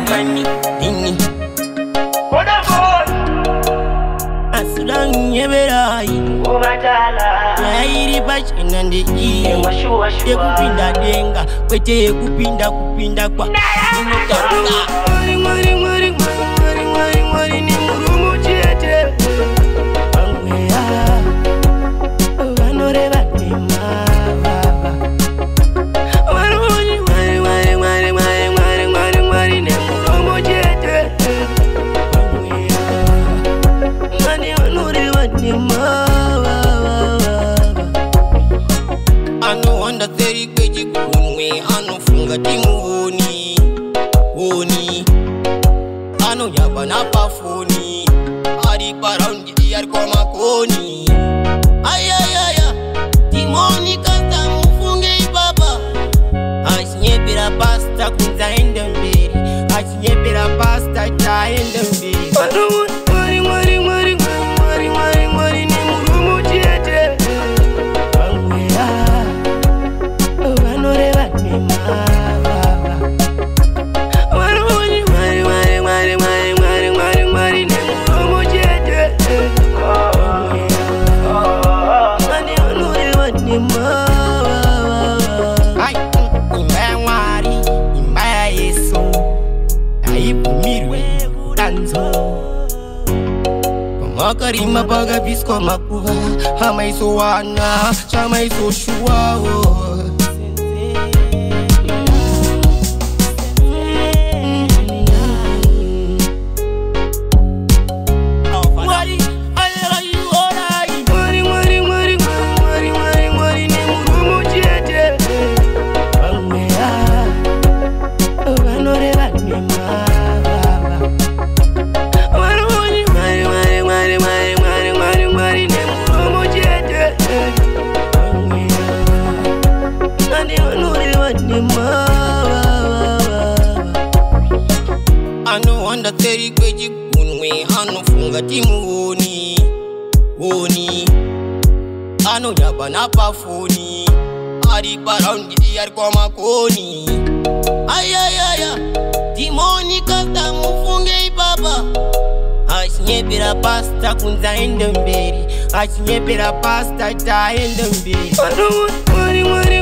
mani nini Asudan yeberai Yairi bachi nande iye Ekupinda denga Kwete ekupinda kupinda kwa Unukaruka Mwari ni murumu chiete Angwea Vanoreva nema Mwari ni murumu chiete Angwea Mani vanoreva nema Ano wanda teri kweji kunwe Ano funga timu Honi Ano nyaba na pafoni Ari paraundi iyari kwa makoni Ayayaya Timoni kasta mufunge ibaba Asinyepira pasta kunza ende mberi Asinyepira pasta ta ende mberi Mwari ni murumu chiete Angwea Vanoreva nema Makarima baga bisko makuha Hama iso wana Chama iso shua Ano wanda teri kweji kunwe Ano funga timu honi Ano nyaba na pafoni Ari paraundi iyari kwa makoni Ayayaya Timoni kasta mufunge ibaba Asinyepira pasta kunza ende mberi Asinyepira pasta ta ende mberi Mwari